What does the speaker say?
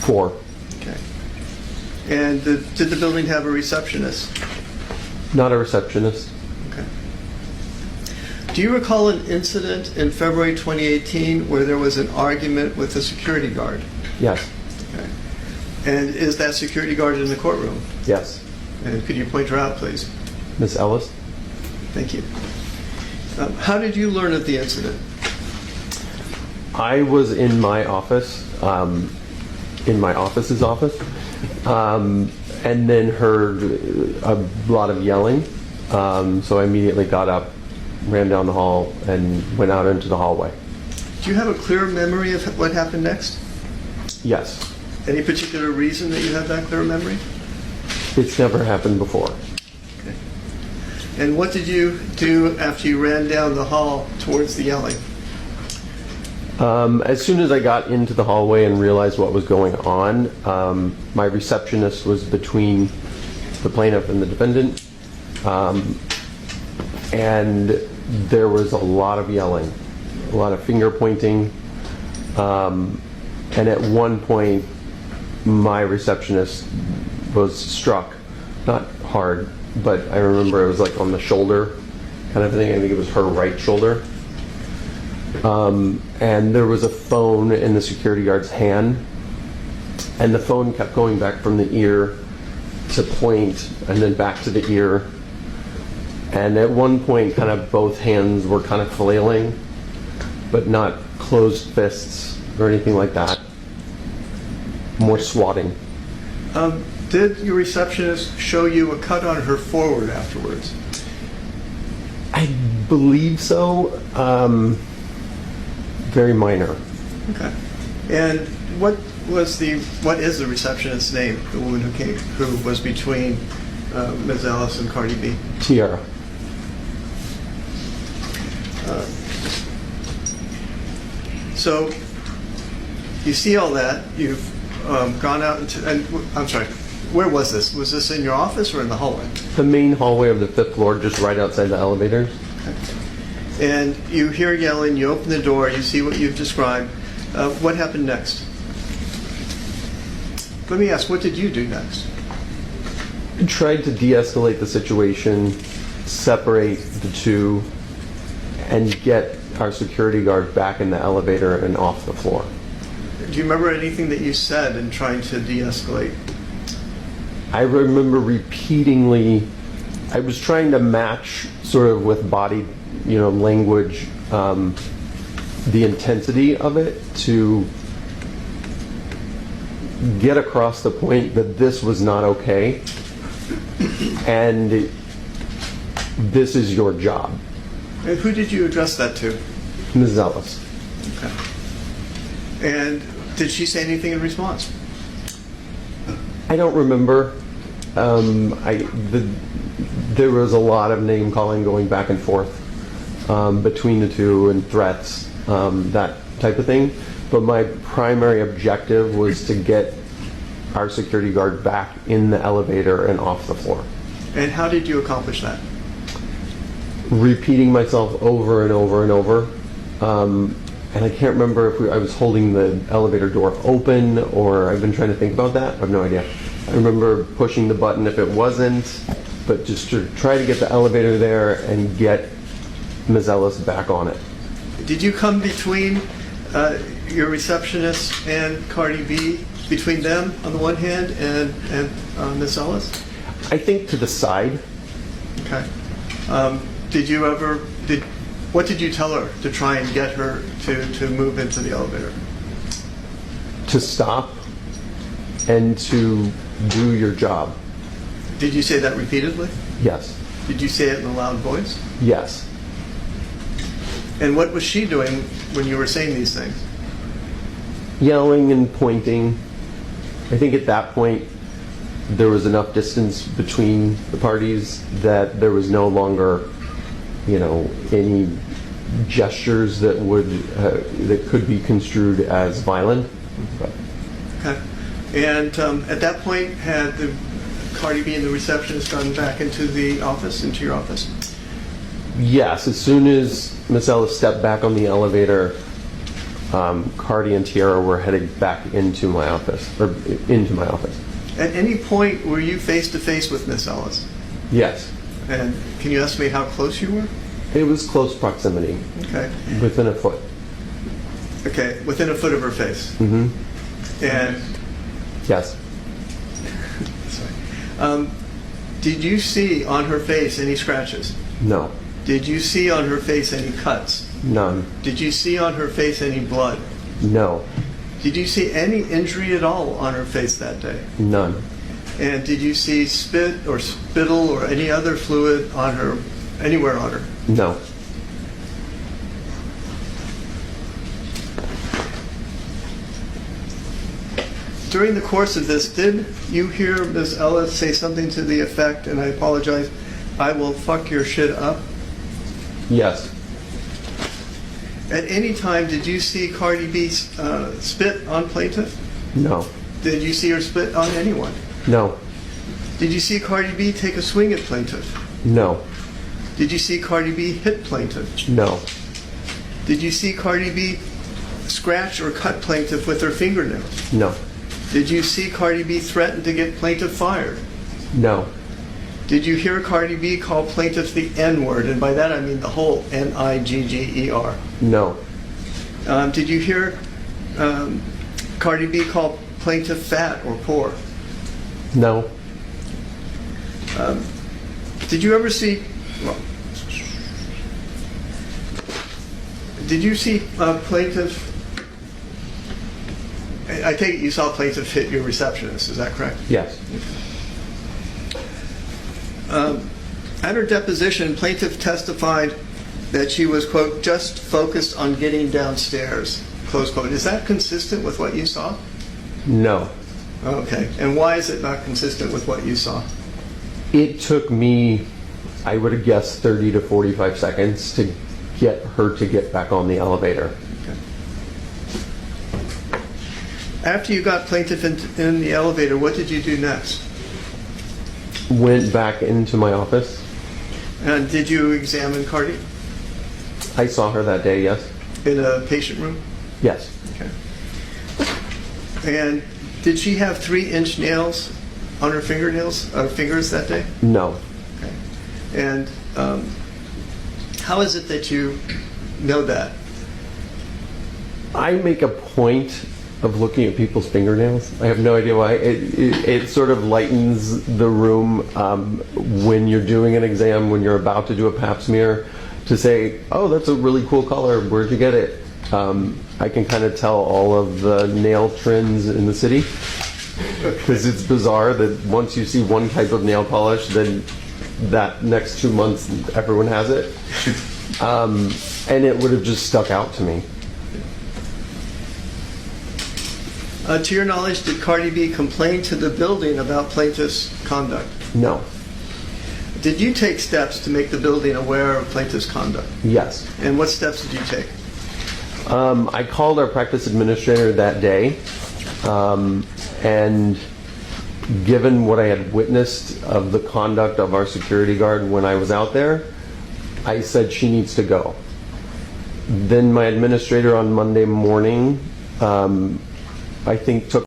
4. Okay. And did the building have a receptionist? Not a receptionist. Okay. Do you recall an incident in February 2018 where there was an argument with a security guard? Yes. Okay. And is that security guard in the courtroom? Yes. And could you point her out, please? Miss Ellis? Thank you. How did you learn of the incident? I was in my office, in my office's office, and then heard a lot of yelling. So I immediately got up, ran down the hall, and went out into the hallway. Do you have a clear memory of what happened next? Yes. Any particular reason that you have that clear memory? It's never happened before. Okay. And what did you do after you ran down the hall towards the yelling? As soon as I got into the hallway and realized what was going on, my receptionist was between the plaintiff and the defendant, and there was a lot of yelling, a lot of finger pointing, and at one point my receptionist was struck, not hard, but I remember it was like on the shoulder kind of thing. I think it was her right shoulder. And there was a phone in the security guard's hand, and the phone kept going back from the ear to point and then back to the ear. And at one point, kind of both hands were kind of flailing, but not closed fists or anything like that. More swatting. Did your receptionist show you a cut on her forward afterwards? I believe so. Very minor. Okay. And what is the receptionist's name? The woman who was between Ms. Ellis and Cardi B? Tiara. So you see all that. You've gone out into, and I'm sorry, where was this? Was this in your office or in the hallway? The main hallway of the 5th floor, just right outside the elevators. Okay. And you hear yelling, you open the door, you see what you've described. What happened next? Let me ask, what did you do next? I tried to de-escalate the situation, separate the two, and get our security guard back in the elevator and off the floor. Do you remember anything that you said in trying to de-escalate? I remember repeatedly, I was trying to match sort of with body, language, the intensity of it to get across the point that this was not okay and this is your job. And who did you address that to? Ms. Ellis. Okay. And did she say anything in response? I don't remember. There was a lot of name calling going back and forth between the two and threats, that type of thing. But my primary objective was to get our security guard back in the elevator and off the floor. And how did you accomplish that? Repeating myself over and over and over. And I can't remember if I was holding the elevator door open or I've been trying to think about that. I have no idea. I remember pushing the button if it wasn't, but just to try to get the elevator there and get Ms. Ellis back on it. Did you come between your receptionist and Cardi B, between them on the one hand and Ms. Ellis? I think to the side. Okay. What did you tell her to try and get her to move into the elevator? To stop and to do your job. Did you say that repeatedly? Yes. Did you say it in a loud voice? Yes. And what was she doing when you were saying these things? Yelling and pointing. I think at that point there was enough distance between the parties that there was no longer, any gestures that that could be construed as violent. Okay. And at that point, had the Cardi B and the receptionist gone back into the office, into your office? Yes. As soon as Ms. Ellis stepped back on the elevator, Cardi and Tiara were heading back into my office, or into my office. At any point were you face to face with Miss Ellis? Yes. And can you estimate how close you were? It was close proximity, Okay. within a foot. Okay, within a foot of her face. Mm-hmm. And Yes. sorry. Did you see on her face any scratches? No. Did you see on her face any cuts? None. Did you see on her face any blood? No. Did you see any injury at all on her face that day? None. And did you see spit or spittle or any other fluid on her, anywhere on her? No. During the course of this, did you hear Ms. Ellis say something to the effect, and I apologize, I will fuck your shit up? Yes. At any time, did you see Cardi B spit on plaintiff? No. Did you see her spit on anyone? No. Did you see Cardi B take a swing at plaintiff? No. Did you see Cardi B hit plaintiff? No. Did you see Cardi B scratch or cut plaintiff with her fingernails? No. Did you see Cardi B threaten to get plaintiff fired? No. Did you hear Cardi B call plaintiff the N-word? And by that I mean the whole N-I-G-G-E-R. No. Did you hear Cardi B call plaintiff fat or poor? No. Did you ever see... Well, did you see plaintiff... I take it you saw plaintiff hit your receptionist, is that correct? Yes. At her deposition, plaintiff testified that she was, quote, just focused on getting downstairs, close quote. Is that consistent with what you saw? No. Okay. And why is it not consistent with what you saw? It took me, I would have guessed, 30 to 45 seconds to get her to get back on the elevator. Okay. After you got plaintiff in the elevator, what did you do next? Went back into my office. And did you examine Cardi I saw her that day, yes. in a patient room? Yes. Okay. And did she have 3-inch nails on her fingers that day? No. Okay. And how is it that you know that? I make a point of looking at people's fingernails. I have no idea why. It sort of lightens the room when you're doing an exam, when you're about to do a pap smear, to say, oh, that's a really cool color. Where'd you get it? I can kind of tell all of the nail trends in the city, because it's bizarre that once you see one type of nail polish, then that next 2 months everyone has it. And it would have just stuck out to me. To your knowledge, did Cardi B complain to the building about plaintiff's conduct? No. Did you take steps to make the building aware of plaintiff's conduct? Yes. And what steps did you take? I called our practice administrator that day, and given what I had witnessed of the conduct of our security guard when I was out there, I said she needs to go. Then my administrator on Monday morning, I think, took